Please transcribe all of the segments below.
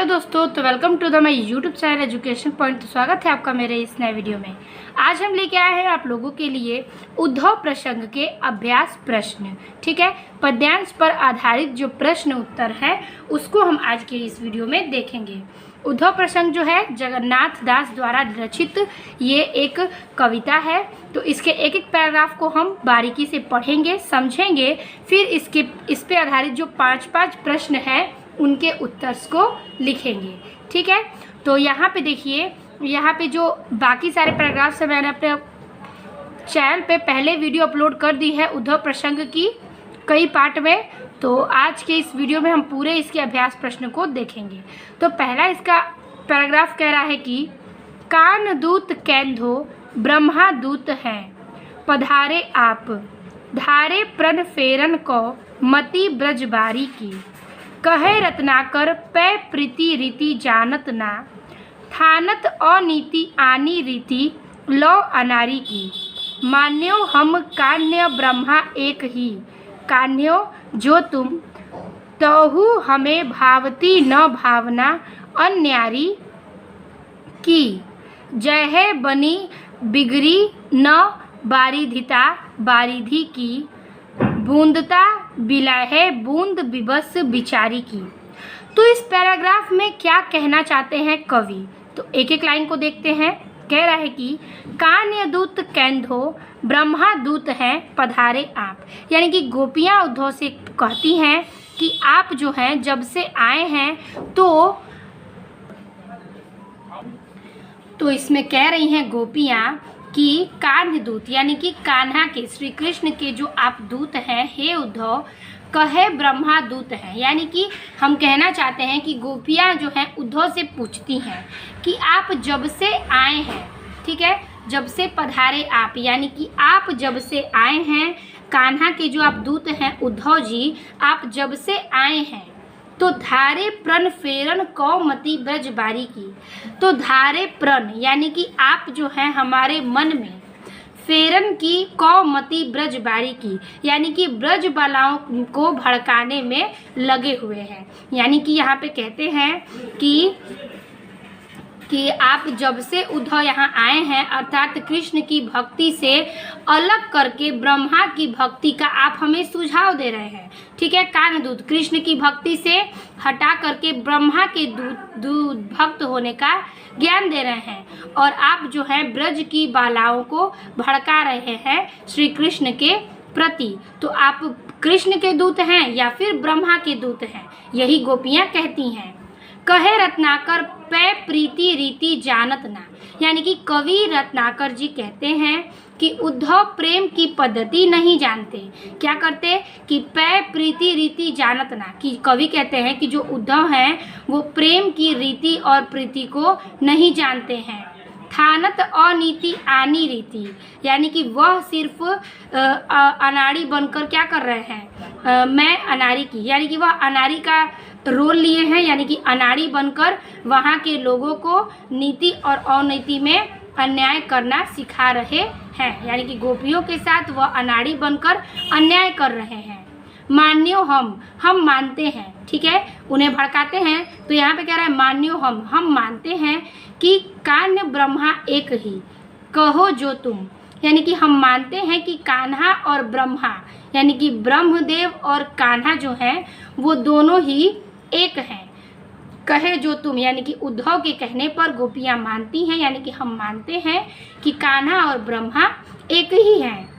Hello दोस्तों, तो welcome to the my YouTube channel education point. तो स्वागत है आपका मेरे इस नए वीडियो में। आज हम लेके आए हैं आप लोगों के लिए उद्धव प्रसंग के अभ्यास प्रश्न। ठीक है, पद्यांश पर आधारित जो प्रश्न उत्तर है उसको हम आज के इस वीडियो में देखेंगे। उद्धव प्रसंग जो है जगन्नाथ दास द्वारा रचित ये एक कविता है। तो इसके एक एक पैराग्राफ को हम बारीकी से पढ़ेंगे, समझेंगे, फिर इस पे आधारित जो पाँच प्रश्न है उनके उत्तर को लिखेंगे। ठीक है, तो यहाँ पे देखिए, यहाँ पे जो बाकी सारे पैराग्राफ से मैंने अपने चैनल पे पहले वीडियो अपलोड कर दी है उद्धव प्रसंग की कई पार्ट में। तो आज के इस वीडियो में हम पूरे इसके अभ्यास प्रश्न को देखेंगे। तो पहला इसका पैराग्राफ कह रहा है कि कान दूत कैंधो ब्रह्मा दूत हैं, पधारे आप धारे प्रण फेरन को मति ब्रजबारी की। कहे रत्नाकर पै प्रीति रीति जानत ना, थानत अनीति आनी रीति लो अनारी की। मान्यो हम कान्य ब्रह्मा एक ही, कान्यो जो तुम तहु हमें भावती न भावना अन्यारी की। जय है बनी बिगड़ी न बारिधिता बारिधि की, बूंदता बिलाहे बूंद बिबस बिचारी की। तो इस पैराग्राफ में क्या कहना चाहते हैं कवि, तो एक एक लाइन को देखते हैं। कह रहा है कि कान्य दूत कैंधो ब्रह्मा दूत हैं, पधारे आप। यानी कि गोपियाँ उद्धव से कहती हैं कि आप जो हैं जब से आए हैं तो इसमें कह रही हैं गोपियाँ कि कान्य दूत यानी कि कान्हा के, श्री कृष्ण के जो आप दूत हैं हे उद्धव, कहे ब्रह्मा दूत हैं। यानी कि हम कहना चाहते हैं कि गोपियाँ जो हैं उद्धव से पूछती हैं कि आप जब से आए हैं, ठीक है, जब से पधारे आप, यानी कि आप जब से आए हैं, कान्हा के जो आप दूत हैं उद्धव जी, आप जब से आए हैं तो धारे प्रण फेरन कौमति ब्रजबारी की। तो धारे प्रण यानी कि आप जो हैं हमारे मन में, फेरन की कौमति ब्रजबारी की यानी कि ब्रज बालाओं को भड़काने में लगे हुए हैं। यानी कि यहाँ पे कहते हैं कि आप जब से उद्धव यहाँ आए हैं, अर्थात कृष्ण की भक्ति से अलग करके ब्रह्मा की भक्ति का आप हमें सुझाव दे रहे हैं। ठीक है, कान दूत कृष्ण की भक्ति से हटा करके ब्रह्मा के दूत भक्त होने का ज्ञान दे रहे हैं, और आप जो है ब्रज की बालाओं को भड़का रहे हैं श्री कृष्ण के प्रति। तो आप कृष्ण के दूत हैं या फिर ब्रह्मा के दूत हैं, यही गोपियाँ कहती हैं। कहे रत्नाकर पै प्रीति रीति जानत ना, यानी कि कवि रत्नाकर जी कहते हैं कि उद्धव प्रेम की पद्धति नहीं जानते। क्या करते कि पै प्रीति रीति जानत ना, कि कवि कहते हैं कि जो उद्धव हैं वो प्रेम की रीति और प्रीति को नहीं जानते हैं। थानत अनीति आनी रीति, यानी कि वह सिर्फ अनाड़ी बनकर क्या कर रहे हैं, मैं अनाड़ी की, यानी कि वह अनाड़ी का रोल लिए हैं, यानी कि अनाड़ी बनकर वहाँ के लोगों को नीति और अनीति में अन्याय करना सिखा रहे हैं। यानी कि गोपियों के साथ वह अनाड़ी बनकर अन्याय कर रहे हैं। मान्यो हम मानते हैं, ठीक है, उन्हें भड़काते हैं। तो यहाँ पे कह रहा है मान्यो हम मानते हैं कि कान्य ब्रह्मा एक ही, कहो जो तुम, यानी कि हम मानते हैं कि कान्हा और ब्रह्मा यानी कि ब्रह्मदेव और कान्हा जो हैं वो दोनों ही एक हैं। कहे जो तुम, यानी कि उद्धव के कहने पर गोपियाँ मानती हैं, यानी कि हम मानते हैं कि कान्हा और ब्रह्मा एक ही हैं।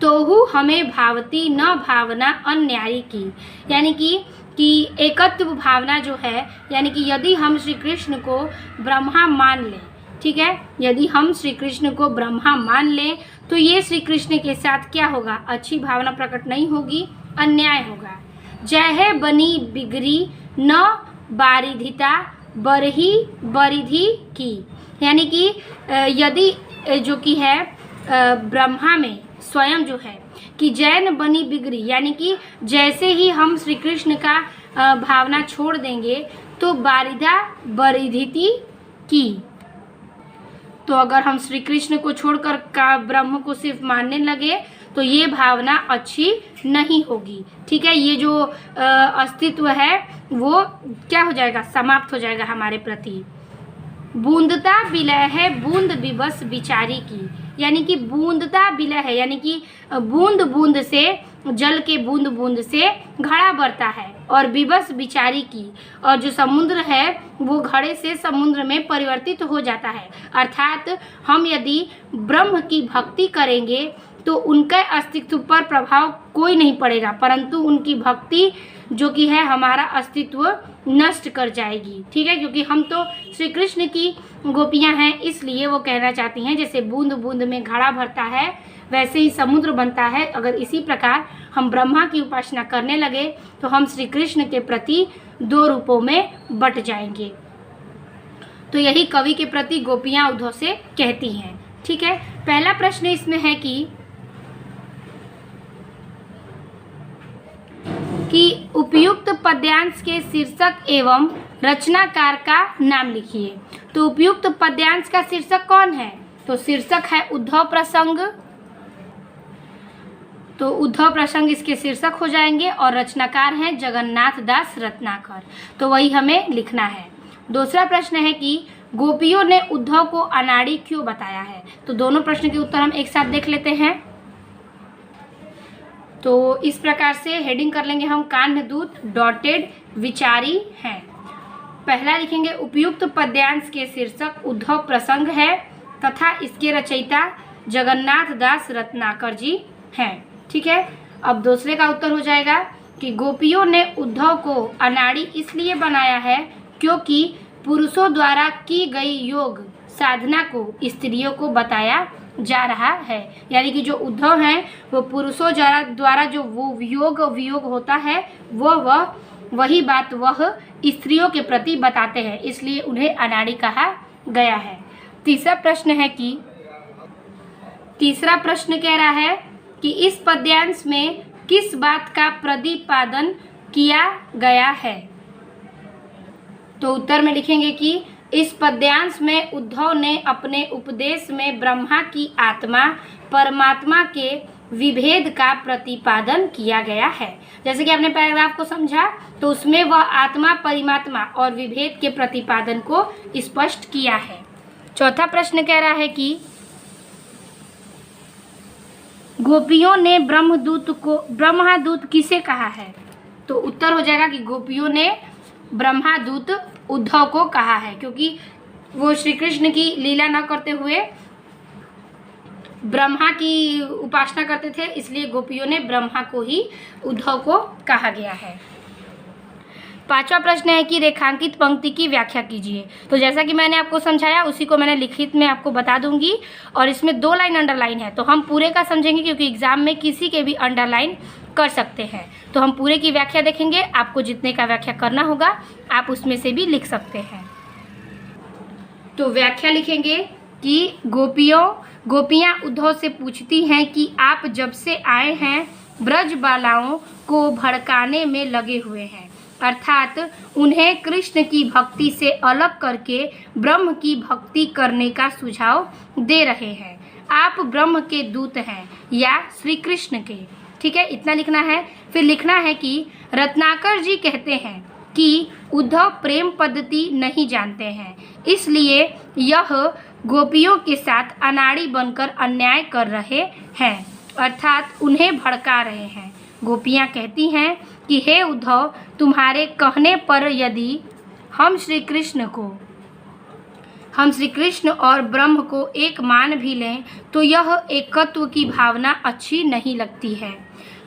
तोहु हमें भावती न भावना अन्यारी की, यानी कि एकत्व भावना जो है, यानी कि यदि हम श्री कृष्ण को ब्रह्मा मान लें, ठीक है, यदि हम श्री कृष्ण को ब्रह्मा मान लें तो ये श्री कृष्ण के साथ क्या होगा, अच्छी भावना प्रकट नहीं होगी, अन्याय होगा। जय है बनी बिगड़ी न बारिधिता बरही बरिधि की, यानी कि यदि जो कि है ब्रह्मा में स्वयं जो है कि जैन बनी बिगड़ी, यानी कि जैसे ही हम श्री कृष्ण का भावना छोड़ देंगे तो बारिधा बरिधिति की। तो अगर हम श्री कृष्ण को छोड़कर का ब्रह्म को सिर्फ मानने लगे तो ये भावना अच्छी नहीं होगी। ठीक है, ये जो अस्तित्व है वो क्या हो जाएगा, समाप्त हो जाएगा हमारे प्रति। बूंदता विलय है बूंद विवश बिचारी की, यानी कि बूंदता विलय है, यानी कि बूंद बूंद से, जल के बूंद बूंद से घड़ा बढ़ता है, और विवश बिचारी की, और जो समुद्र है वो घड़े से समुद्र में परिवर्तित हो जाता है। अर्थात हम यदि ब्रह्म की भक्ति करेंगे तो उनके अस्तित्व पर प्रभाव कोई नहीं पड़ेगा, परंतु उनकी भक्ति जो कि है हमारा अस्तित्व नष्ट कर जाएगी। ठीक है, क्योंकि हम तो श्री कृष्ण की गोपियां हैं, इसलिए वो कहना चाहती हैं जैसे बूंद बूंद में घड़ा भरता है वैसे ही समुद्र बनता है। अगर इसी प्रकार हम ब्रह्मा की उपासना करने लगे तो हम श्री कृष्ण के प्रति दो रूपों में बट जाएंगे। तो यही कवि के प्रति गोपियां उद्धव से कहती हैं। ठीक है, पहला प्रश्न इसमें है कि उपयुक्त पद्यांश के शीर्षक एवं रचनाकार का नाम लिखिए। तो उपयुक्त पद्यांश का शीर्षक कौन है, तो शीर्षक है उद्धव प्रसंग, तो उद्धव प्रसंग इसके शीर्षक हो जाएंगे, और रचनाकार हैं जगन्नाथ दास रत्नाकर, तो वही हमें लिखना है। दूसरा प्रश्न है कि गोपियों ने उद्धव को अनाड़ी क्यों बताया है। तो दोनों प्रश्न के उत्तर हम एक साथ देख लेते हैं। तो इस प्रकार से हेडिंग कर लेंगे हम, कान्हदूत डॉटेड विचारी हैं। पहला लिखेंगे उपयुक्त पद्यांश के शीर्षक उद्धव प्रसंग है तथा इसके रचयिता जगन्नाथ दास रत्नाकर जी हैं। ठीक है, अब दूसरे का उत्तर हो जाएगा कि गोपियों ने उद्धव को अनाड़ी इसलिए बनाया है क्योंकि पुरुषों द्वारा की गई योग साधना को स्त्रियों को बताया जा रहा है। यानी कि जो उद्धव हैं वो पुरुषों द्वारा जो वो योग वियोग होता है वही बात वह स्त्रियों के प्रति बताते हैं, इसलिए उन्हें अनाड़ी कहा गया है। तीसरा प्रश्न कह रहा है कि इस पद्यांश में किस बात का प्रतिपादन किया गया है। तो उत्तर में लिखेंगे कि इस पद्यांश में उद्धव ने अपने उपदेश में ब्रह्मा की आत्मा परमात्मा के विभेद का प्रतिपादन किया गया है। जैसे कि आपने पैराग्राफ को समझा तो उसमें वह आत्मा परमात्मा और विभेद के प्रतिपादन को स्पष्ट किया है। चौथा प्रश्न कह रहा है कि गोपियों ने ब्रह्मदूत किसे कहा है। तो उत्तर हो जाएगा कि गोपियों ने ब्रह्मदूत उद्धव को कहा है, क्योंकि वो श्री कृष्ण की लीला न करते हुए ब्रह्मा की उपासना करते थे, इसलिए गोपियों ने ब्रह्मा को ही उद्धव को कहा गया है। पांचवा प्रश्न है कि रेखांकित पंक्ति की व्याख्या कीजिए। तो जैसा कि मैंने आपको समझाया उसी को मैंने लिखित में आपको बता दूंगी, और इसमें 2 लाइन अंडरलाइन है, तो हम पूरे का समझेंगे क्योंकि एग्जाम में किसी के भी अंडरलाइन कर सकते हैं। तो हम पूरे की व्याख्या देखेंगे, आपको जितने का व्याख्या करना होगा आप उसमें से भी लिख सकते हैं। तो व्याख्या लिखेंगे कि गोपियां उद्धव से पूछती हैं कि आप जब से आए हैं ब्रज बालाओं को भड़काने में लगे हुए हैं, अर्थात उन्हें कृष्ण की भक्ति से अलग करके ब्रह्म की भक्ति करने का सुझाव दे रहे हैं। आप ब्रह्म के दूत हैं या श्री कृष्ण के। ठीक है, इतना लिखना है। फिर लिखना है कि रत्नाकर जी कहते हैं कि उद्धव प्रेम पद्धति नहीं जानते हैं, इसलिए यह गोपियों के साथ अनाड़ी बनकर अन्याय कर रहे हैं, अर्थात उन्हें भड़का रहे हैं। गोपियां कहती हैं कि हे उद्धव, तुम्हारे कहने पर यदि हम श्री कृष्ण और ब्रह्म को एक मान भी लें तो यह एकत्व की भावना अच्छी नहीं लगती है।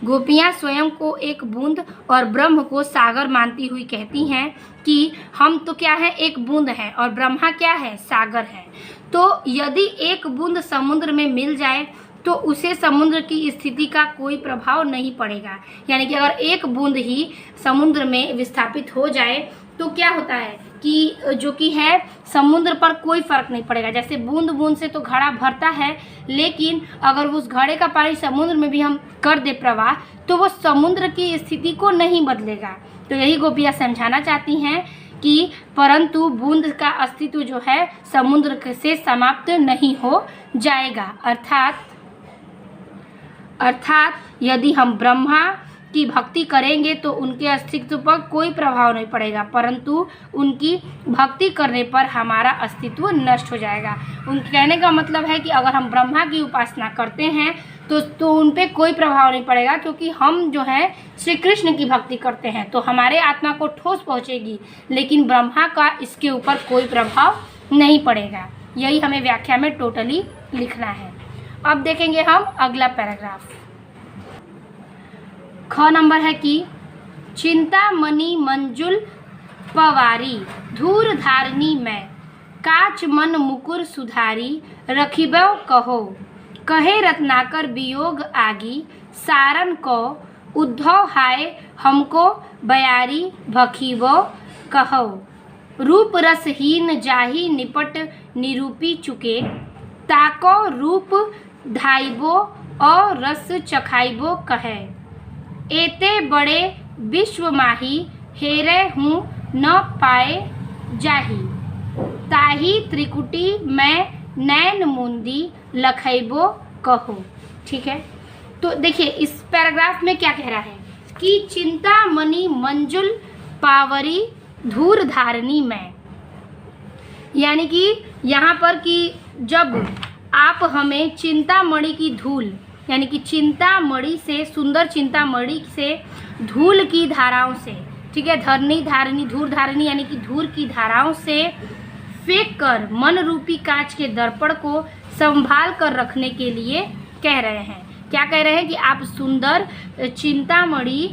गोपियां स्वयं को एक बूंद और ब्रह्म को सागर मानती हुई कहती हैं कि हम तो क्या है, एक बूंद हैं और ब्रह्मा क्या है, सागर है। तो यदि एक बूंद समुद्र में मिल जाए तो उसे समुद्र की स्थिति का कोई प्रभाव नहीं पड़ेगा। यानी कि अगर एक बूंद ही समुद्र में विस्थापित हो जाए तो क्या होता है कि जो कि है समुद्र पर कोई फर्क नहीं पड़ेगा। जैसे बूंद बूंद से तो घड़ा भरता है, लेकिन अगर उस घड़े का पानी समुद्र में भी हम कर दे प्रवाह तो वो समुद्र की स्थिति को नहीं बदलेगा। तो यही गोपियां समझाना चाहती हैं कि परंतु बूंद का अस्तित्व जो है समुद्र से समाप्त नहीं हो जाएगा, अर्थात अर्थात यदि हम ब्रह्मा की भक्ति करेंगे तो उनके अस्तित्व पर कोई प्रभाव नहीं पड़ेगा, परंतु उनकी भक्ति करने पर हमारा अस्तित्व नष्ट हो जाएगा। उनके कहने का मतलब है कि अगर हम ब्रह्मा की उपासना करते हैं तो उन पे कोई प्रभाव नहीं पड़ेगा, क्योंकि हम जो है श्री कृष्ण की भक्ति करते हैं तो हमारे आत्मा को ठोस पहुँचेगी, लेकिन ब्रह्मा का इसके ऊपर कोई प्रभाव नहीं पड़ेगा। यही हमें व्याख्या में टोटली लिखना है। अब देखेंगे हम अगला पैराग्राफ। ख नंबर है कि चिंतामणि मंजुल पवारी धूर धारनी में काच मन मुकुर सुधारी रखिबो कहो कहे रत्नाकर वियोग आगी सारन को उद्धव हाय हमको बयारी भखिबो कहो रूप रसहीन जाही निपट निरूपी चुके ताको रूप धाइबो और रस चखाइबो कहे एते बड़े विश्व माही हेरे हूँ न पाए जाही ताही त्रिकुटी में नैन मुंदी लखैबो कहो। ठीक है, तो देखिए इस पैराग्राफ में क्या कह रहा है कि चिंतामणि मंजुल पावरी धूर धारणी में, यानी कि यहाँ पर कि जब आप हमें चिंतामणि की धूल यानी कि चिंतामणि से, सुंदर चिंतामणि से धूल की धाराओं से, ठीक है, धरनी धारणी धूर धारणी यानी कि धूल की धाराओं से फेंक कर मन रूपी कांच के दर्पण को संभाल कर रखने के लिए कह रहे हैं। क्या कह रहे हैं कि आप सुंदर चिंतामणि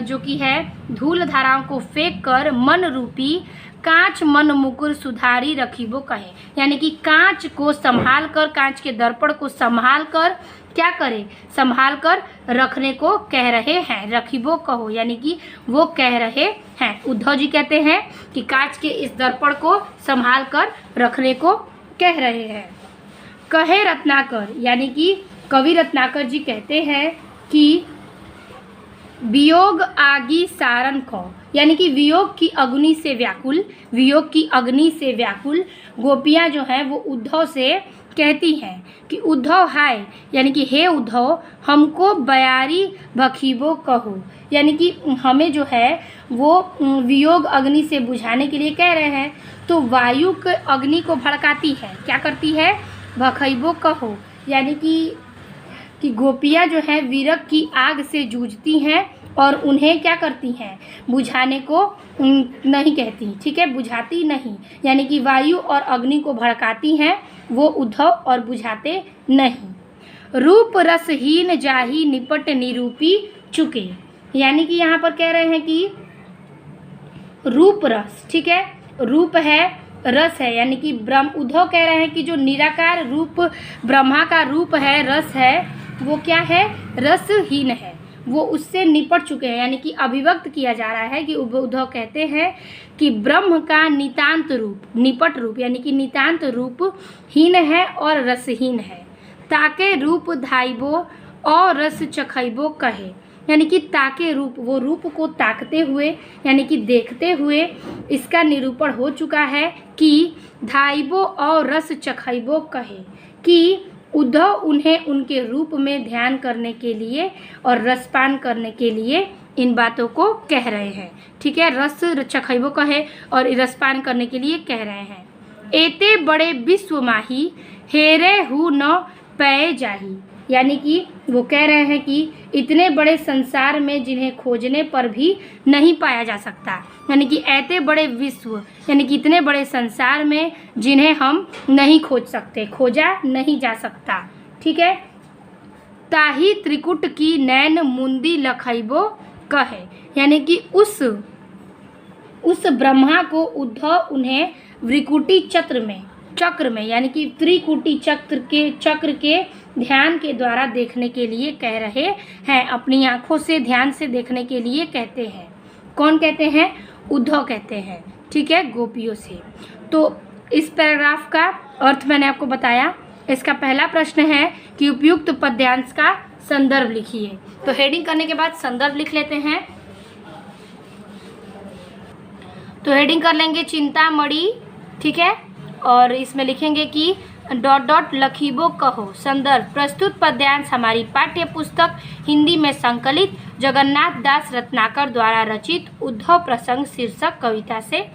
जो कि है धूल धाराओं को फेंक कर मन रूपी कांच मन मुकुर सुधारी रखिबो कहे, यानी कि कांच को संभाल कर, कांच के दर्पण को संभाल कर क्या करे, संभाल कर रखने को कह रहे हैं। रखिबो कहो यानी कि वो कह रहे हैं, उद्धव जी कहते हैं कि कांच के इस दर्पण को संभाल कर रखने को कह रहे हैं। कहे रत्नाकर यानी कि कवि रत्नाकर जी कहते हैं कि वियोग आगी सारन को, यानी कि वियोग की अग्नि से व्याकुल, वियोग की अग्नि से व्याकुल गोपियाँ जो हैं वो उद्धव से कहती हैं कि उद्धव हाय, यानी कि हे उद्धव हमको बयारी भखिबो कहो, यानी कि हमें जो है वो वियोग अग्नि से बुझाने के लिए कह रहे हैं। तो वायु के अग्नि को भड़काती है, क्या करती है, भखिबो कहो, यानी कि गोपियाँ जो है विरह की आग से जूझती हैं और उन्हें क्या करती हैं, बुझाने को नहीं कहती, ठीक है, बुझाती नहीं, यानी कि वायु और अग्नि को भड़काती हैं वो उद्धव और बुझाते नहीं। रूप रसहीन जाही निपट निरूपी चुके, यानी कि यहाँ पर कह रहे हैं कि रूप रस, ठीक है, रूप है रस है, यानी कि उद्धव कह रहे हैं कि जो निराकार रूप ब्रह्मा का रूप है, रस है, वो क्या है, रसहीन है, वो उससे निपट चुके हैं, यानी कि अभिव्यक्त किया जा रहा है कि उद्धव कहते हैं कि ब्रह्म का नितांत रूप, निपट रूप यानी कि नितांत रूप हीन है और रसहीन है। ताके रूप धाइबो और रस चखैबो कहे, यानी कि ताके रूप, वो रूप को ताकते हुए यानी कि देखते हुए इसका निरूपण हो चुका है कि धाइबो और रस चखैबो कहे, कि उद्धव उन्हें उनके रूप में ध्यान करने के लिए और रसपान करने के लिए इन बातों को कह रहे हैं। ठीक है, रस चखैबो कहे और रसपान करने के लिए कह रहे हैं। एते बड़े विश्व माही हेरे हु न पै जाही, यानी कि वो कह रहे हैं कि इतने बड़े संसार में जिन्हें खोजने पर भी नहीं पाया जा सकता, यानी कि ऐते बड़े विश्व यानी कि इतने बड़े संसार में जिन्हें हम नहीं खोज सकते, खोजा नहीं जा सकता। ठीक है, ताही त्रिकुट की नैन मुंदी लखैबो कहे, यानी कि उस ब्रह्मा को उद्धव उन्हें त्रिकुटी चक्र में यानी कि त्रिकुटी चक्र के ध्यान के द्वारा देखने के लिए कह रहे हैं, अपनी आंखों से ध्यान से देखने के लिए कहते हैं। कौन कहते हैं, उद्धव कहते हैं, ठीक है, गोपियों से। तो इस पैराग्राफ का अर्थ मैंने आपको बताया। इसका पहला प्रश्न है कि उपयुक्त पद्यांश का संदर्भ लिखिए। तो हेडिंग करने के बाद संदर्भ लिख लेते हैं। तो हेडिंग कर लेंगे चिंतामणि, ठीक है, और इसमें लिखेंगे कि डॉट डॉट लखीबो कहो। संदर्भ प्रस्तुत पद्यांश हमारी पाठ्य पुस्तक हिंदी में संकलित जगन्नाथ दास रत्नाकर द्वारा रचित उद्धव प्रसंग शीर्षक कविता से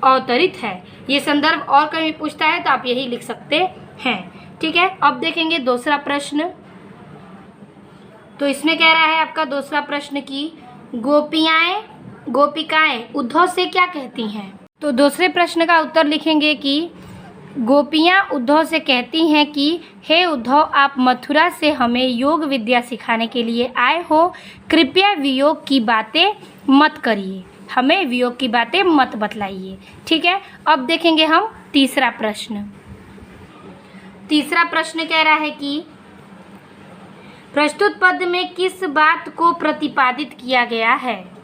अवतरित है। ये संदर्भ और कहीं पूछता है तो आप यही लिख सकते हैं। ठीक है, अब देखेंगे दूसरा प्रश्न। तो इसमें कह रहा है आपका दूसरा प्रश्न कि गोपिकाएं उद्धव से क्या कहती हैं। तो दूसरे प्रश्न का उत्तर लिखेंगे कि गोपियां उद्धव से कहती हैं कि हे उद्धव, आप मथुरा से हमें योग विद्या सिखाने के लिए आए हो, कृपया वियोग की बातें मत करिए, हमें वियोग की बातें मत बतलाइए। ठीक है, अब देखेंगे हम तीसरा प्रश्न। तीसरा प्रश्न कह रहा है कि प्रस्तुत पद में किस बात को प्रतिपादित किया गया है।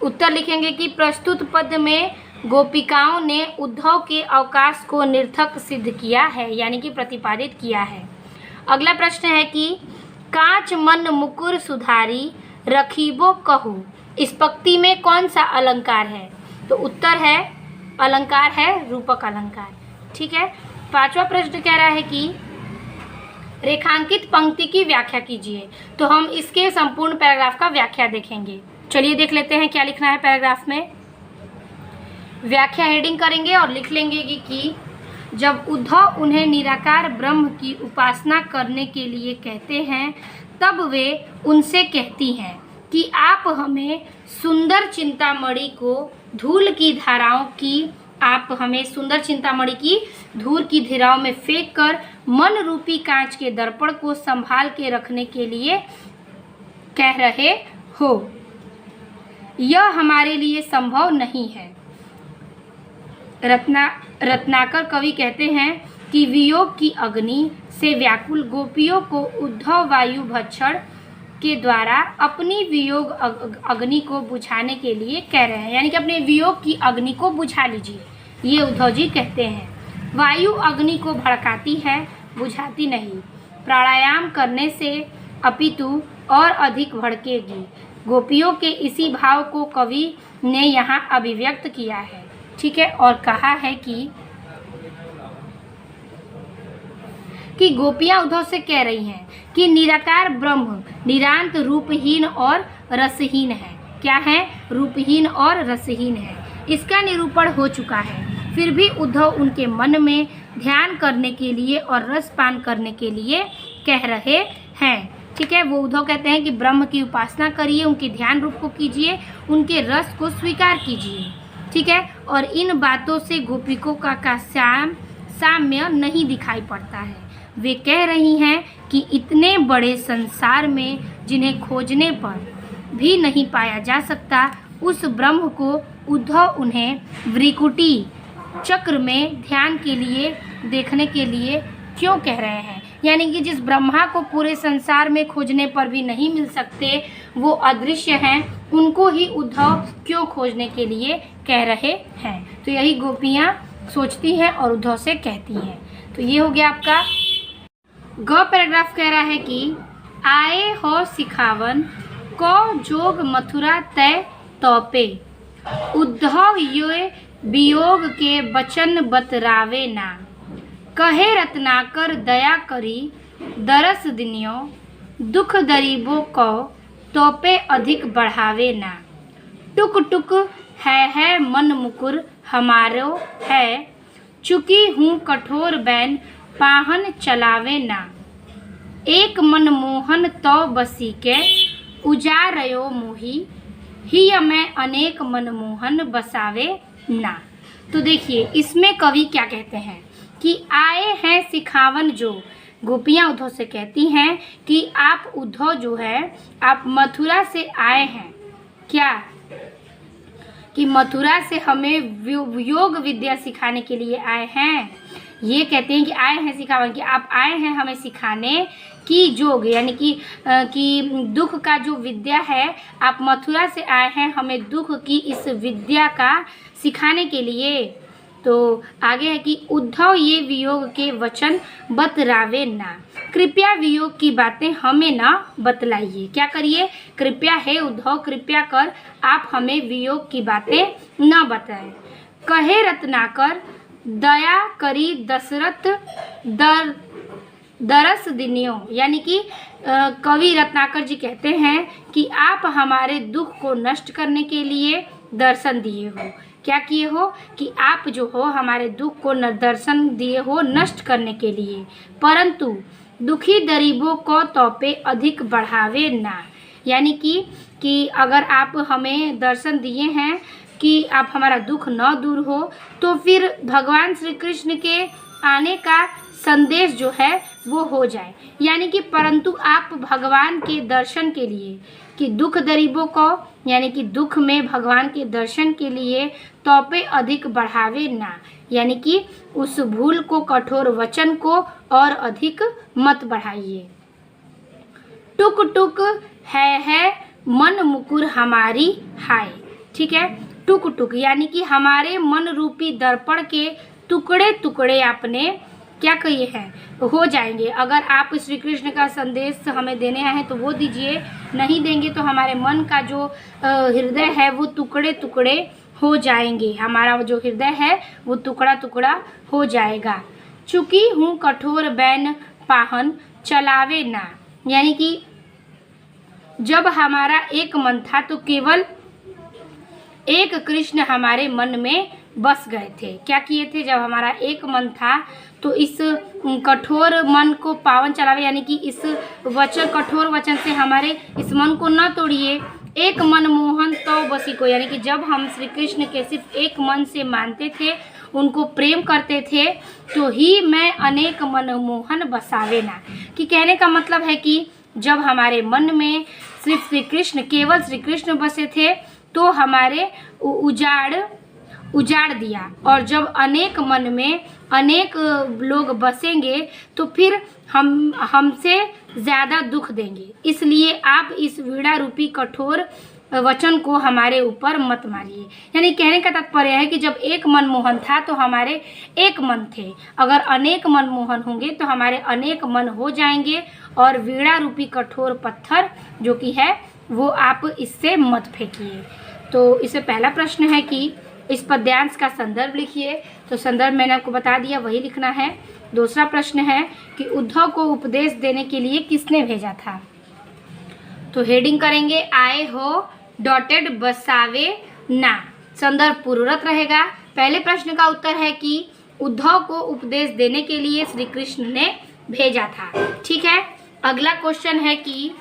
उत्तर लिखेंगे कि प्रस्तुत पद में गोपिकाओं ने उद्धव के अवकाश को निर्थक सिद्ध किया है, यानी कि प्रतिपादित किया है। अगला प्रश्न है कि कांच मन मुकुर सुधारी रखीबो कहू, इस पंक्ति में कौन सा अलंकार है। तो उत्तर है अलंकार है रूपक अलंकार। ठीक है, पांचवा प्रश्न कह रहा है कि रेखांकित पंक्ति की व्याख्या कीजिए। तो हम इसके संपूर्ण पैराग्राफ का व्याख्या देखेंगे। चलिए देख लेते हैं क्या लिखना है पैराग्राफ में। व्याख्या हेडिंग करेंगे और लिख लेंगे कि जब उद्धव उन्हें निराकार ब्रह्म की उपासना करने के लिए कहते हैं, तब वे उनसे कहती हैं कि आप हमें सुंदर चिंतामणि को धूल की धाराओं की धूल की धाराओं में फेंक कर मन रूपी कांच के दर्पण को संभाल के रखने के लिए कह रहे हो। यह हमारे लिए संभव नहीं है। रत्नाकर कवि कहते हैं कि वियोग की अग्नि से व्याकुल गोपियों को उद्धव वायु भक्षण के द्वारा अपनी वियोग अग्नि को बुझाने के लिए कह रहे हैं, यानी कि अपने वियोग की अग्नि को बुझा लीजिए, ये उद्धव जी कहते हैं। वायु अग्नि को भड़काती है, बुझाती नहीं। प्राणायाम करने से अपितु और अधिक भड़केगी। गोपियों के इसी भाव को कवि ने यहाँ अभिव्यक्त किया है। ठीक है, और कहा है कि गोपियां उद्धव से कह रही हैं कि निराकार ब्रह्म निरांत रूपहीन और रसहीन है। क्या है? रूपहीन और रसहीन है। इसका निरूपण हो चुका है। फिर भी उद्धव उनके मन में ध्यान करने के लिए और रसपान करने के लिए कह रहे हैं। ठीक है, वो उद्धव कहते हैं कि ब्रह्म की उपासना करिए, उनके ध्यान रूप को कीजिए, उनके रस को स्वीकार कीजिए। ठीक है, और इन बातों से गोपिकों का साम्य नहीं दिखाई पड़ता है। वे कह रही हैं कि इतने बड़े संसार में जिन्हें खोजने पर भी नहीं पाया जा सकता, उस ब्रह्म को उद्धव उन्हें वृकुटी चक्र में ध्यान के लिए देखने के लिए क्यों कह रहे हैं। यानी कि जिस ब्रह्मा को पूरे संसार में खोजने पर भी नहीं मिल सकते, वो अदृश्य हैं, उनको ही उद्धव क्यों खोजने के लिए कह रहे हैं। तो यही गोपियाँ सोचती हैं और उद्धव से कहती हैं। तो ये हो गया आपका ग पैराग्राफ। कह रहा है कि आए हो सिखावन को जोग मथुरा तय तौपे, उद्धव ये वियोग के बचन बतरावे ना, कहे रत्नाकर दया करी दरस दिनियो, दुख दरीबो को तोपे अधिक बढ़ावे ना, टुक टुक है मन मुकुर हमारो है, चुकी हूँ कठोर बैन पाहन चलावे ना, एक मन मोहन तो बसी के उजारयो मोही, ही मैं अनेक मनमोहन बसावे ना। तो देखिए इसमें कवि क्या कहते हैं कि आए हैं सिखावन, जो गोपियाँ उद्धव से कहती हैं कि आप उद्धव जो है आप मथुरा से आए हैं, क्या कि मथुरा से हमें योग विद्या सिखाने के लिए आए हैं। ये कहते हैं कि आए हैं सिखावन, कि आप आए हैं हमें सिखाने की योग, यानी कि दुख का जो विद्या है, आप मथुरा से आए हैं हमें दुख की इस विद्या का सिखाने के लिए। तो आगे है कि उद्धव ये वियोग के वचन बतरावे ना, कृपया वियोग की बातें हमें ना बतलाइए। क्या करिए? कृपया है उद्धव, कृपया कर आप हमें वियोग की बातें ना बताएं। कहे रत्नाकर दया करी दशरथ दरस दिनियो, यानी कि कवि रत्नाकर जी कहते हैं कि आप हमारे दुख को नष्ट करने के लिए दर्शन दिए हो। क्या किए हो? कि आप जो हो हमारे दुख को दर्शन दिए हो नष्ट करने के लिए, परंतु दुखी गरीबों को तौपे अधिक बढ़ावे ना, यानी कि अगर आप हमें दर्शन दिए हैं कि आप हमारा दुख न दूर हो, तो फिर भगवान श्री कृष्ण के आने का संदेश जो है वो हो जाए, यानी कि परंतु आप भगवान के दर्शन के लिए, कि दुख गरीबों को, यानी कि दुख में भगवान के दर्शन के लिए तौपे अधिक बढ़ावे ना, यानी कि उस भूल को, कठोर वचन को और अधिक मत बढ़ाइए। टुक टुक है मन मुकुर हमारी हाय, ठीक है। टुक टुक यानी कि हमारे मन रूपी दर्पण के टुकड़े टुकड़े आपने क्या कहिए हैं हो जाएंगे। अगर आप श्री कृष्ण का संदेश हमें देने आए हैं तो वो दीजिए, नहीं देंगे तो हमारे मन का जो हृदय है वो टुकड़े टुकड़े हो जाएंगे, हमारा जो हृदय है वो टुकड़ा टुकड़ा हो जाएगा। चुकी हूँ कठोर बैन पाहन चलावे ना, यानी कि जब हमारा एक मन था तो केवल एक कृष्ण हमारे मन में बस गए थे। क्या किए थे? जब हमारा एक मन था तो इस कठोर मन को पावन चलावे, यानी कि इस वचन, कठोर वचन से हमारे इस मन को न तोड़िए। एक मन मोहन तो बसी को, यानी कि जब हम श्री कृष्ण के सिर्फ एक मन से मानते थे, उनको प्रेम करते थे, तो ही मैं अनेक मन मोहन बसावे ना, कि कहने का मतलब है कि जब हमारे मन में सिर्फ श्री कृष्ण, केवल श्री कृष्ण बसे थे, तो हमारे उजाड़ दिया, और जब अनेक मन में अनेक लोग बसेंगे तो फिर हमसे ज़्यादा दुख देंगे। इसलिए आप इस वीणा रूपी कठोर वचन को हमारे ऊपर मत मारिए। यानी कहने का तात्पर्य है कि जब एक मनमोहन था तो हमारे एक मन थे, अगर अनेक मनमोहन होंगे तो हमारे अनेक मन हो जाएंगे, और वीणा रूपी कठोर पत्थर जो कि है वो आप इससे मत फेंकिए। तो इससे पहला प्रश्न है कि इस पद्यांश का संदर्भ लिखिए, तो संदर्भ मैंने आपको बता दिया, वही लिखना है। दूसरा प्रश्न है कि उद्धव को उपदेश देने के लिए किसने भेजा था, तो हेडिंग करेंगे आए हो डॉटेड बसावे ना, संदर्भ पूर्वरत रहेगा। पहले प्रश्न का उत्तर है कि उद्धव को उपदेश देने के लिए श्री कृष्ण ने भेजा था, ठीक है। अगला क्वेश्चन है कि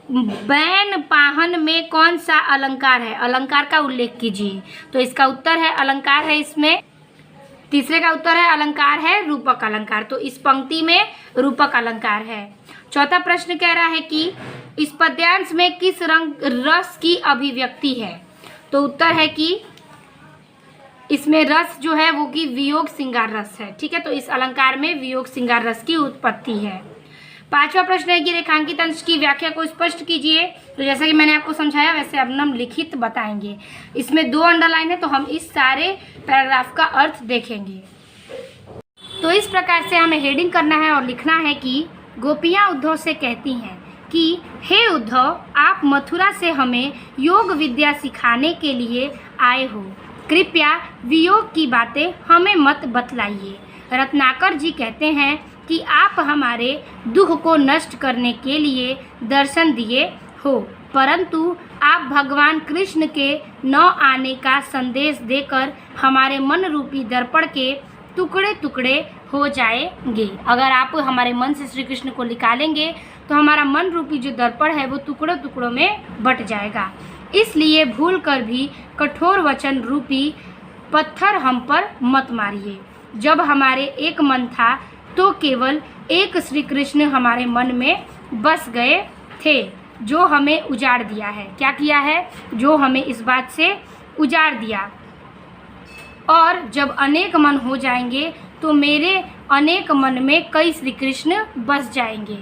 बैन पाहन में कौन सा अलंकार है, अलंकार का उल्लेख कीजिए। तो इसका उत्तर है अलंकार है इसमें। तीसरे का उत्तर है अलंकार है रूपक अलंकार, तो इस पंक्ति में रूपक अलंकार है। चौथा प्रश्न कह रहा है कि इस पद्यांश में किस रंग रस की अभिव्यक्ति है, तो उत्तर है कि इसमें रस जो है वो कि वियोग श्रृंगार रस है, ठीक है। तो इस अलंकार में वियोग श्रृंगार रस की उत्पत्ति है। पांचवा प्रश्न है कि रेखांकित अंश की व्याख्या को स्पष्ट कीजिए। तो जैसा कि मैंने आपको समझाया वैसे अब हम लिखित बताएंगे। इसमें 2 अंडरलाइन है, तो हम इस सारे पैराग्राफ का अर्थ देखेंगे। तो इस प्रकार से हमें हेडिंग करना है और लिखना है कि गोपियाँ उद्धव से कहती हैं कि हे उद्धव, आप मथुरा से हमें योग विद्या सिखाने के लिए आए हो, कृपया वियोग की बातें हमें मत बतलाइए। रत्नाकर जी कहते हैं कि आप हमारे दुख को नष्ट करने के लिए दर्शन दिए हो, परंतु आप भगवान कृष्ण के न आने का संदेश देकर हमारे मन रूपी दर्पण के टुकड़े टुकड़े हो जाएंगे। अगर आप हमारे मन से श्री कृष्ण को निकालेंगे तो हमारा मन रूपी जो दर्पण है वो टुकड़ों टुकड़ों में बट जाएगा। इसलिए भूल कर भी कठोर वचन रूपी पत्थर हम पर मत मारिए। जब हमारे एक मन था तो केवल एक श्री कृष्ण हमारे मन में बस गए थे, जो हमें उजाड़ दिया है। क्या किया है? जो हमें इस बात से उजाड़ दिया। और जब अनेक मन हो जाएंगे तो मेरे अनेक मन में कई श्री कृष्ण बस जाएंगे।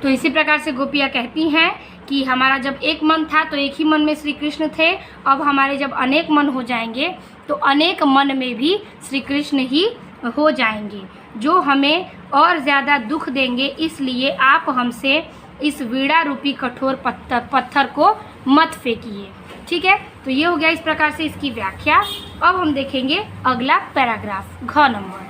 तो इसी प्रकार से गोपियाँ कहती हैं कि हमारा जब एक मन था तो एक ही मन में श्री कृष्ण थे, अब हमारे जब अनेक मन हो जाएंगे तो अनेक मन में भी श्री कृष्ण ही हो जाएंगे, जो हमें और ज़्यादा दुख देंगे। इसलिए आप हमसे इस वीणा रूपी कठोर पत्थर को मत फेंकिए। ठीक है, तो ये हो गया इस प्रकार से इसकी व्याख्या। अब हम देखेंगे अगला पैराग्राफ, घ नंबर।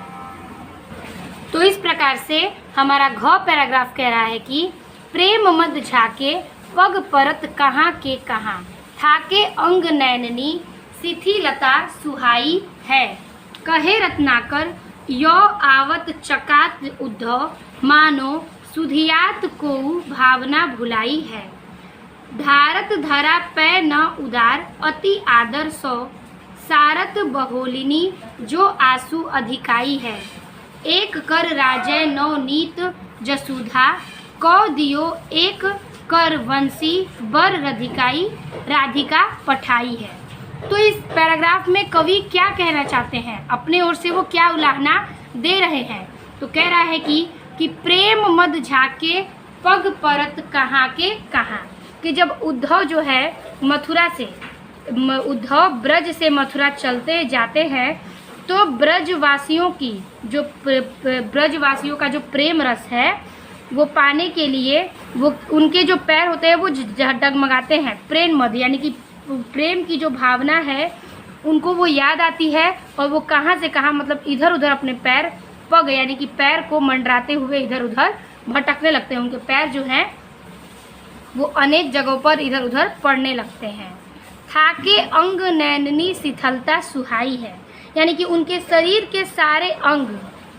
तो इस प्रकार से हमारा घ पैराग्राफ कह रहा है कि प्रेम मद झाके पग परत कहाँ के कहाँ, थाके अंग नैननी शिथिलता सुहाई है। कहे रत्नाकर यो आवत चकात उद्धव, मानो सुधियात को भावना भुलाई है। धारत धरा पै न उदार, अति आदर सो सारत बहोलिनी जो आंसू अधिकाई है। एक कर राजय नवनीत जसुधा, कौ दियो एक कर वंशी बर राधिका पठाई है। तो इस पैराग्राफ में कवि क्या कहना चाहते हैं, अपने ओर से वो क्या उलाहना दे रहे हैं। तो कह रहा है कि प्रेम मद झाके पग परत कहाँ के कहाँ, कि जब उद्धव जो है मथुरा से, उद्धव ब्रज से मथुरा चलते जाते हैं तो ब्रजवासियों की जो ब्रजवासियों का जो प्रेम रस है वो पाने के लिए वो उनके जो पैर होते हैं वो डगमगाते हैं। प्रेम मद यानी कि प्रेम की जो भावना है उनको वो याद आती है और वो कहाँ से कहाँ मतलब इधर उधर अपने पैर पग यानी कि पैर को मंडराते हुए इधर उधर भटकने लगते हैं। उनके पैर जो हैं वो अनेक जगहों पर इधर उधर पड़ने लगते हैं। थाके अंग नैननी शिथिलता सुहाई है, यानी कि उनके शरीर के सारे अंग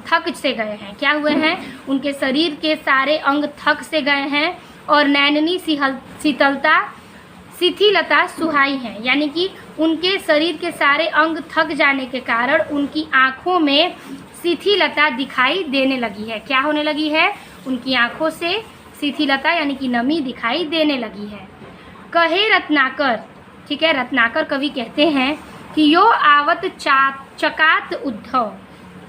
थक से गए हैं। क्या हुए हैं, उनके शरीर के सारे अंग थक से गए हैं और नैननी शिथिलता सुहाई है, यानी कि उनके शरीर के सारे अंग थक जाने के कारण उनकी आँखों में शिथिलता दिखाई देने लगी है। क्या होने लगी है, उनकी आँखों से शिथिलता यानी कि नमी दिखाई देने लगी है। कहे रत्नाकर, ठीक है, रत्नाकर कवि कहते हैं कि यो आवत चकात उद्धव,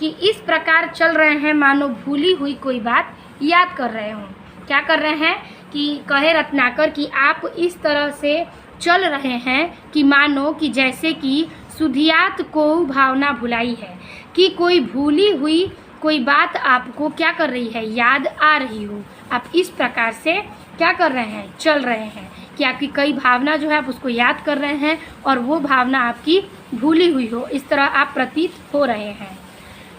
कि इस प्रकार चल रहे हैं मानो भूली हुई कोई बात याद कर रहे हों। क्या कर रहे हैं कि कहे रत्नाकर कि आप इस तरह से चल रहे हैं कि मानो कि जैसे कि सुधियात को भावना भुलाई है, कि कोई भूली हुई कोई बात आपको क्या कर रही है, याद आ रही हो। आप इस प्रकार से क्या कर रहे हैं, चल रहे हैं कि आपकी कई भावना जो है आप उसको याद कर रहे हैं और वो भावना आपकी भूली हुई हो, इस तरह आप प्रतीत हो रहे हैं।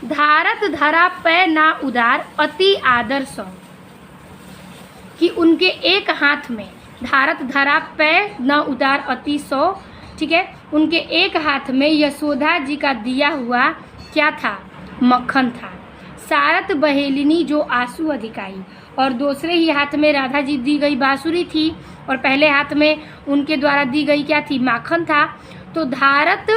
धारत धरा पै ना उदार अति आदर सो, कि उनके एक हाथ में धारत धरा पै न उदार अति सो, ठीक है, उनके एक हाथ में यशोदा जी का दिया हुआ क्या था, मक्खन था। सारत बहेलिनी जो आंसू अधिकाई, और दूसरे ही हाथ में राधा जी दी गई बांसुरी थी और पहले हाथ में उनके द्वारा दी गई क्या थी, माखन था। तो धारत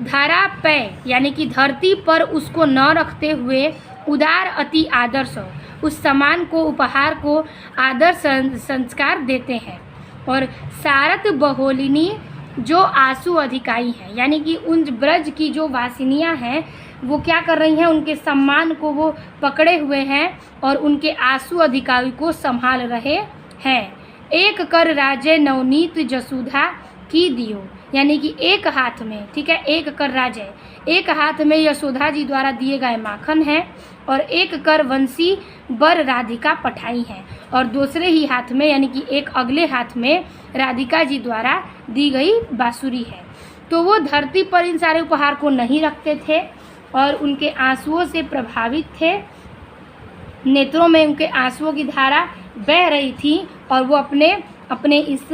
धरा पै यानी कि धरती पर उसको न रखते हुए उदार अति आदर्श उस सामान को उपहार को आदर संस्कार देते हैं। और सारत बहोलिनी जो आंसू अधिकाई हैं, यानी कि उन ब्रज की जो वासिनियाँ हैं वो क्या कर रही हैं, उनके सम्मान को वो पकड़े हुए हैं और उनके आंसू अधिकारी को संभाल रहे हैं। एक कर राजे नवनीत जसुधा की दियो, यानी कि एक हाथ में, ठीक है, एक कर राजे, एक हाथ में यशोदा जी द्वारा दिए गए माखन है और एक कर वंशी बर राधिका पठाई है, और दूसरे ही हाथ में यानी कि एक अगले हाथ में राधिका जी द्वारा दी गई बांसुरी है। तो वो धरती पर इन सारे उपहार को नहीं रखते थे और उनके आंसुओं से प्रभावित थे, नेत्रों में उनके आंसुओं की धारा बह रही थी और वो अपने इस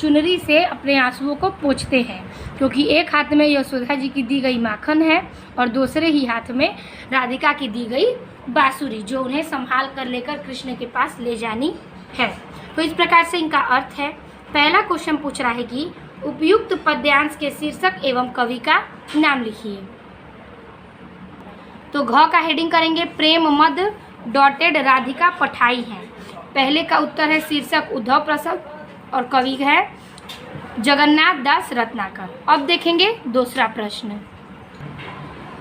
चुनरी से अपने आंसुओं को पोंछते हैं, क्योंकि एक हाथ में यशोदा जी की दी गई माखन है और दूसरे ही हाथ में राधिका की दी गई बांसुरी, जो उन्हें संभाल कर लेकर कृष्ण के पास ले जानी है। तो इस प्रकार से इनका अर्थ है। पहला क्वेश्चन पूछ रहा है कि उपयुक्त पद्यांश के शीर्षक एवं कवि का नाम लिखिए। तो घ का हेडिंग करेंगे प्रेम मद डॉटेड राधिका पठाई है। पहले का उत्तर है शीर्षक उद्धव प्रसव और कवि है जगन्नाथ दास रत्नाकर। अब देखेंगे दूसरा प्रश्न।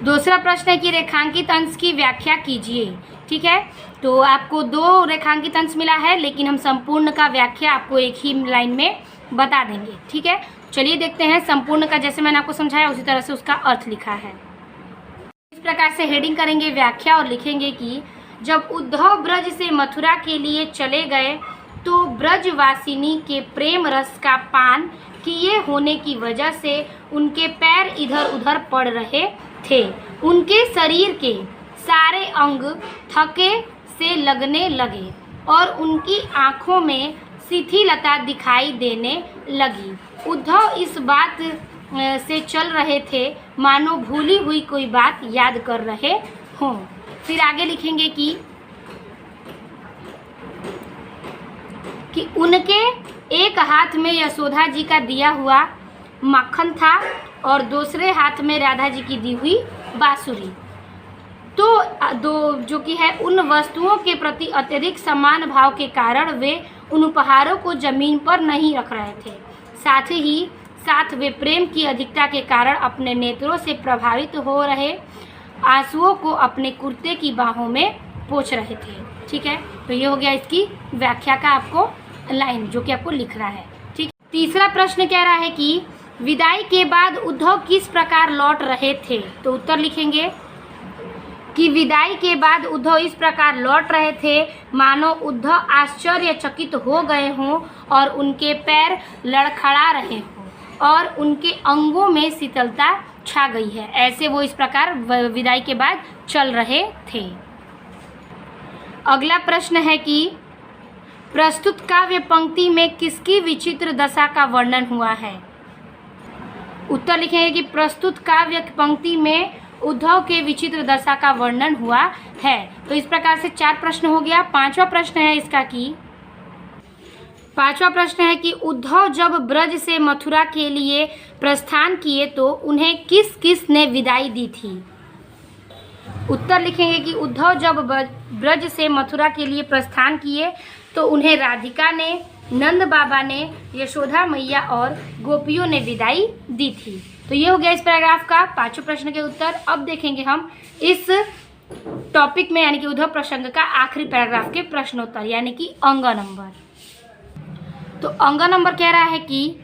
दूसरा प्रश्न है कि रेखांकित अंश की व्याख्या कीजिए। ठीक है, तो आपको 2 रेखांकित अंश मिला है, लेकिन हम संपूर्ण का व्याख्या आपको एक ही लाइन में बता देंगे। ठीक है, चलिए देखते हैं संपूर्ण का, जैसे मैंने आपको समझाया उसी तरह से उसका अर्थ लिखा है। इस प्रकार से हेडिंग करेंगे व्याख्या और लिखेंगे कि जब उद्धव ब्रज से मथुरा के लिए चले गए तो ब्रजवासिनी के प्रेम रस का पान किए होने की वजह से उनके पैर इधर उधर पड़ रहे थे। उनके शरीर के सारे अंग थके से लगने लगे और उनकी आंखों में शिथिलता दिखाई देने लगी। उद्धव इस बात से चल रहे थे मानो भूली हुई कोई बात याद कर रहे हों। फिर आगे लिखेंगे कि उनके एक हाथ में यशोदा जी का दिया हुआ मक्खन था और दूसरे हाथ में राधा जी की दी हुई बांसुरी। तो जो कि है उन वस्तुओं के प्रति अत्यधिक समान भाव के कारण वे उन उपहारों को जमीन पर नहीं रख रहे थे। साथ वे प्रेम की अधिकता के कारण अपने नेत्रों से प्रभावित हो रहे आंसुओं को अपने कुर्ते की बाहों में पोंछ रहे थे। ठीक है, तो ये हो गया इसकी व्याख्या का आपको लाइन जो कि आपको लिखना है। ठीक, तीसरा प्रश्न कह रहा है कि विदाई के बाद उद्धव किस प्रकार लौट रहे थे। तो उत्तर लिखेंगे कि विदाई के बाद उद्धव इस प्रकार लौट रहे थे मानो उद्धव आश्चर्यचकित हो गए हों और उनके पैर लड़खड़ा रहे हों और उनके अंगों में शीतलता छा गई है। ऐसे वो इस प्रकार विदाई के बाद चल रहे थे। अगला प्रश्न है कि प्रस्तुत काव्य पंक्ति में किसकी विचित्र दशा का वर्णन हुआ है। उत्तर लिखेंगे कि प्रस्तुत काव्य पंक्ति में उद्धव के विचित्र दशा का वर्णन हुआ है। तो इस प्रकार से 4 प्रश्न हो गया। पांचवा प्रश्न है कि उद्धव जब ब्रज से मथुरा के लिए प्रस्थान किए तो उन्हें किस किस ने विदाई दी थी। उत्तर लिखेंगे कि उद्धव जब ब्रज से मथुरा के लिए प्रस्थान किए तो उन्हें राधिका ने, नंद बाबा ने, यशोदा मैया और गोपियों ने विदाई दी थी। तो ये हो गया इस पैराग्राफ का 5वें प्रश्न के उत्तर। अब देखेंगे हम इस टॉपिक में यानी कि उद्धव प्रसंग का आखिरी पैराग्राफ के प्रश्नोत्तर यानी कि अंग नंबर। तो अंग नंबर कह रहा है कि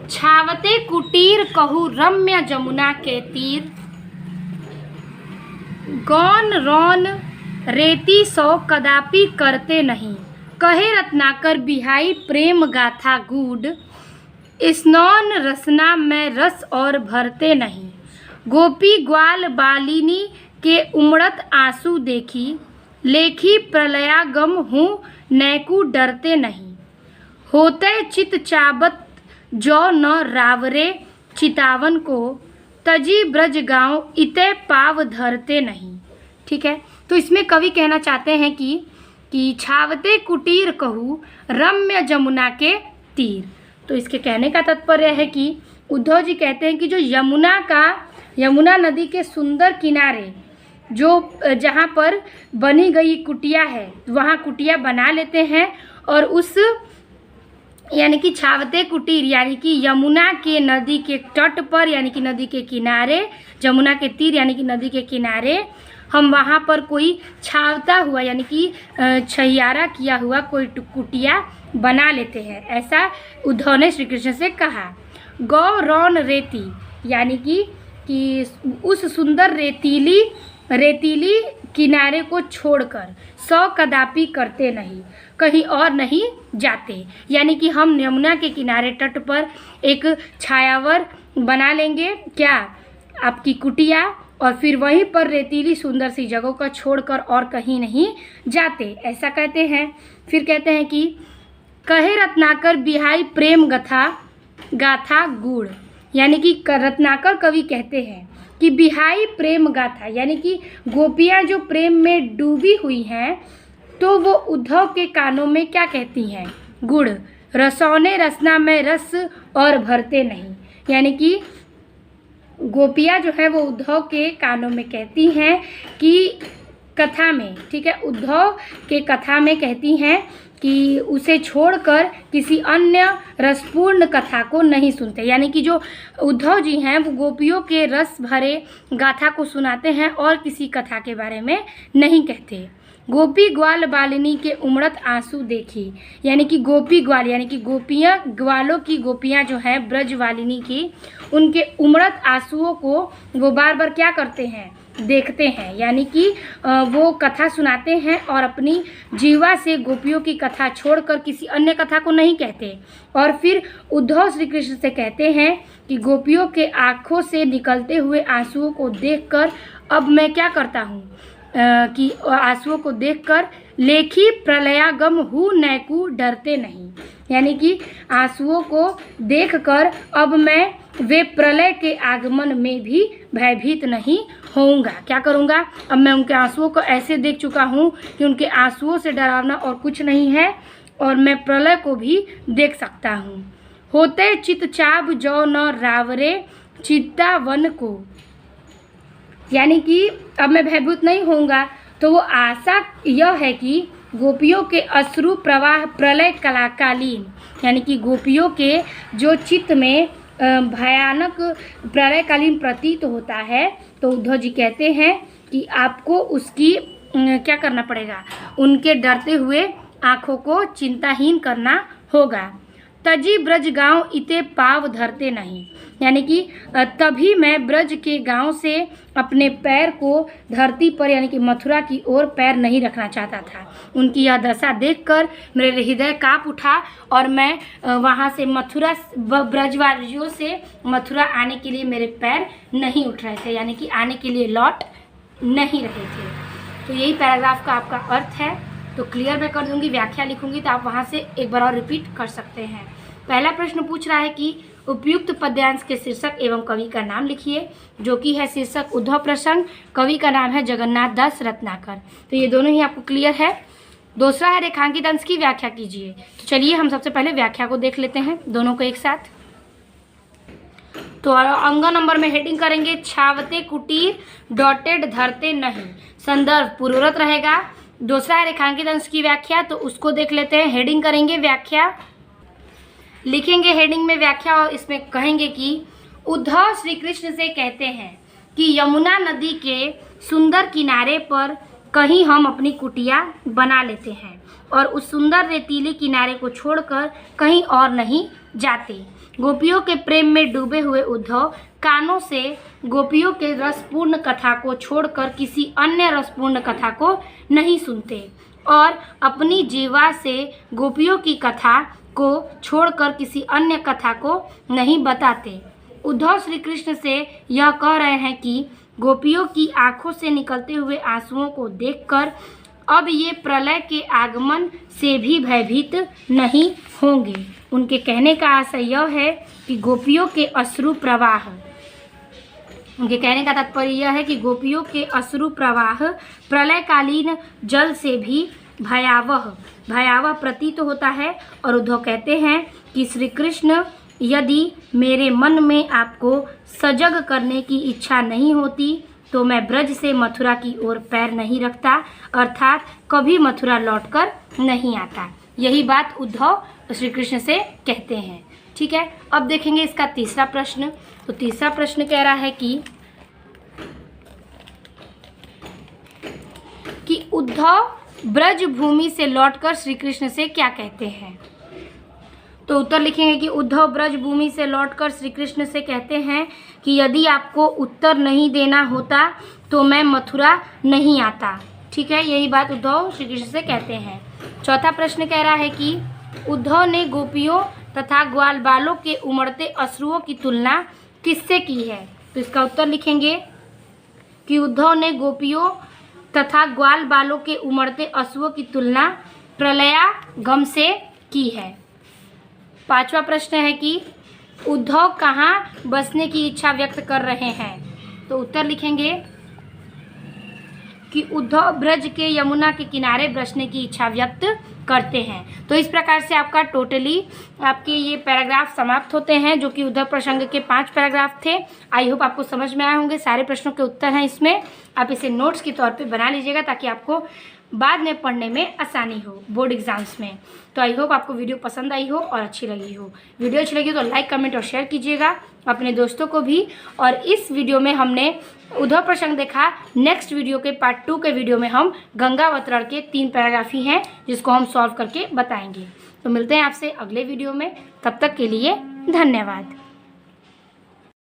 छावते कुटीर कहू रम्य जमुना के तीर, गौन रौन रेती सौ कदापि करते नहीं, कहे रत्नाकर बिहाई प्रेम गाथा गूढ़, स्नान रसना में रस और भरते नहीं, गोपी ग्वाल बालिनी के उमड़त आंसू देखी, लेखी प्रलयागम हूँ नैकू डरते नहीं, होते चित चाबत जो न रावरे चितावन को, तजी ब्रज गाँव इते पाव धरते नहीं। ठीक है, तो इसमें कवि कहना चाहते हैं कि छावते कुटीर कहू रम्य जमुना के तीर। तो इसके कहने का तात्पर्य है कि उद्धव जी कहते हैं कि जो यमुना नदी के सुंदर किनारे जो जहाँ पर बनी गई कुटिया है वहाँ कुटिया बना लेते हैं और उस यानी कि छावते कुटीर यानी कि यमुना के नदी के तट पर यानी कि नदी के किनारे, जमुना के तीर यानी कि नदी के किनारे हम वहाँ पर कोई छावता हुआ यानी कि छहियारा किया हुआ कोई कुटिया बना लेते हैं। ऐसा उद्धव ने श्री कृष्ण से कहा। गौ रौन रेती यानी कि उस सुंदर रेतीली किनारे को छोड़कर सौ कदापि करते नहीं, कहीं और नहीं जाते। यानी कि हम यमुना के किनारे तट पर एक छायावर बना लेंगे क्या आपकी कुटिया और फिर वहीं पर रेतीली सुंदर सी जगहों को छोड़कर और कहीं नहीं जाते, ऐसा कहते हैं। फिर कहते हैं कि कहे रत्नाकर बिहाई प्रेम गाथा गूढ़ यानी कि रत्नाकर कवि कहते हैं कि बिहाई प्रेम गाथा यानी कि गोपियाँ जो प्रेम में डूबी हुई हैं तो वो उद्धव के कानों में क्या कहती हैं, गुड़, रसौने रसना में रस और भरते नहीं। यानी कि गोपियाँ जो है वो उद्धव के कानों में कहती हैं कि कथा में, ठीक है, उद्धव के कथा में कहती हैं कि उसे छोड़कर किसी अन्य रसपूर्ण कथा को नहीं सुनते। यानी कि जो उद्धव जी हैं वो गोपियों के रस भरे गाथा को सुनाते हैं और किसी कथा के बारे में नहीं कहते। गोपी ग्वाल बालिनी के उमड़त आंसू देखी यानी कि गोपी ग्वाल यानी कि गोपियाँ ग्वालों की गोपियाँ जो हैं ब्रजवालिनी की, उनके उमड़त आंसुओं को वो बार बार क्या करते हैं, देखते हैं, यानी कि वो कथा सुनाते हैं और अपनी जीवा से गोपियों की कथा छोड़कर किसी अन्य कथा को नहीं कहते। और फिर उद्धव श्री कृष्ण से कहते हैं कि गोपियों के आँखों से निकलते हुए आंसुओं को देखकर अब मैं क्या करता हूँ कि आंसुओं को देखकर लेखी प्रलयागम हूँ नैकू डरते नहीं, यानी कि आंसुओं को देखकर अब मैं वे प्रलय के आगमन में भी भयभीत नहीं होऊंगा। क्या करूँगा? अब मैं उनके आंसुओं को ऐसे देख चुका हूँ कि उनके आंसुओं से डरावना और कुछ नहीं है, और मैं प्रलय को भी देख सकता हूँ। होते चितचाब जो न रावरे चित्ता वन को, यानी कि अब मैं भयभीत नहीं होऊंगा। तो वो आशा यह है कि गोपियों के अश्रु प्रवाह प्रलय कलाकालीन, यानी कि गोपियों के जो चित्त में भयानक प्रलयकालीन प्रतीत होता है, तो उद्धव जी कहते हैं कि आपको उसकी क्या करना पड़ेगा, उनके डरते हुए आँखों को चिंताहीन करना होगा। तजी ब्रज गांव इते पाव धरते नहीं, यानी कि तभी मैं ब्रज के गांव से अपने पैर को धरती पर यानी कि मथुरा की ओर पैर नहीं रखना चाहता था। उनकी यह दशा देखकर मेरे हृदय काँप उठा और मैं वहां से मथुरा ब्रजवासियों से मथुरा आने के लिए मेरे पैर नहीं उठ रहे थे, यानी कि आने के लिए लौट नहीं रहे थे। तो यही पैराग्राफ का आपका अर्थ है। तो क्लियर मैं कर दूंगी, व्याख्या लिखूंगी तो आप वहां से एक बार और रिपीट कर सकते हैं। पहला प्रश्न पूछ रहा है कि उपयुक्त पद्यांश के शीर्षक एवं कवि का नाम लिखिए, जो कि है शीर्षक उद्धव प्रसंग, कवि का नाम है जगन्नाथ दास रत्नाकर। तो ये दोनों ही आपको क्लियर है। दूसरा है रेखांकित अंश की व्याख्या कीजिए। तो चलिए हम सबसे पहले व्याख्या को देख लेते हैं दोनों को एक साथ। तो अंग नंबर में हेडिंग करेंगे छावते कुटीर डॉटेड धरते नहीं, संदर्भ पूर्वरत रहेगा। दूसरा है रेखांकित अंश की व्याख्या, तो उसको देख लेते हैं। हेडिंग करेंगे व्याख्या, लिखेंगे हेडिंग में व्याख्या और इसमें कहेंगे कि उद्धव श्री कृष्ण से कहते हैं कि यमुना नदी के सुंदर किनारे पर कहीं हम अपनी कुटिया बना लेते हैं और उस सुंदर रेतीले किनारे को छोड़कर कहीं और नहीं जाते। गोपियों के प्रेम में डूबे हुए उद्धव कानों से गोपियों के रसपूर्ण कथा को छोड़कर किसी अन्य रसपूर्ण कथा को नहीं सुनते और अपनी जीवा से गोपियों की कथा को छोड़कर किसी अन्य कथा को नहीं बताते। उद्धव श्री कृष्ण से यह कह रहे हैं कि गोपियों की आंखों से निकलते हुए आंसुओं को देखकर अब ये प्रलय के आगमन से भी भयभीत नहीं होंगे। उनके कहने का आशय यह है कि गोपियों के अश्रु प्रवाह, उनके कहने का तात्पर्य यह है कि गोपियों के अश्रु प्रवाह प्रलयकालीन जल से भी भयावह प्रतीत होता है। और उद्धव कहते हैं कि श्री कृष्ण, यदि मेरे मन में आपको सजग करने की इच्छा नहीं होती तो मैं ब्रज से मथुरा की ओर पैर नहीं रखता, अर्थात कभी मथुरा लौटकर नहीं आता। यही बात उद्धव श्री कृष्ण से कहते हैं। ठीक है, अब देखेंगे इसका तीसरा प्रश्न। तो तीसरा प्रश्न कह रहा है कि उद्धव ब्रज भूमि से लौटकर श्री कृष्ण से क्या कहते हैं। तो उत्तर लिखेंगे कि उद्धव ब्रज भूमि से लौटकर श्री कृष्ण से कहते हैं कि यदि आपको उत्तर नहीं देना होता तो मैं मथुरा नहीं आता। ठीक है, यही बात उद्धव श्री कृष्ण से कहते हैं। चौथा प्रश्न कह रहा है कि उद्धव ने गोपियों तथा ग्वाल बालों के उमड़ते अश्रुओं की तुलना किससे की है। तो इसका उत्तर लिखेंगे कि उद्धव ने गोपियों तथा ग्वाल बालों के उमड़ते अश्रुओं की तुलना प्रलयागम से की है। पांचवा प्रश्न है कि उद्धव कहाँ बसने की इच्छा व्यक्त कर रहे हैं। तो उत्तर लिखेंगे कि उद्धव ब्रज के यमुना के किनारे बसने की इच्छा व्यक्त करते हैं। तो इस प्रकार से आपका टोटली आपके ये पैराग्राफ समाप्त होते हैं, जो कि उद्धव प्रसंग के 5 पैराग्राफ थे। आई होप आपको समझ में आए होंगे। सारे प्रश्नों के उत्तर हैं इसमें। आप इसे नोट्स के तौर पे बना लीजिएगा ताकि आपको बाद में पढ़ने में आसानी हो बोर्ड एग्जाम्स में। तो आई होप आपको वीडियो पसंद आई हो और अच्छी लगी हो। वीडियो अच्छी लगी तो लाइक, कमेंट और शेयर कीजिएगा अपने दोस्तों को भी। और इस वीडियो में हमने उद्धव प्रसंग देखा। नेक्स्ट वीडियो के पार्ट 2 के वीडियो में हम गंगावतरण के 3 पैराग्राफ ही हैं जिसको हम सॉल्व करके बताएंगे। तो मिलते हैं आपसे अगले वीडियो में, तब तक के लिए धन्यवाद।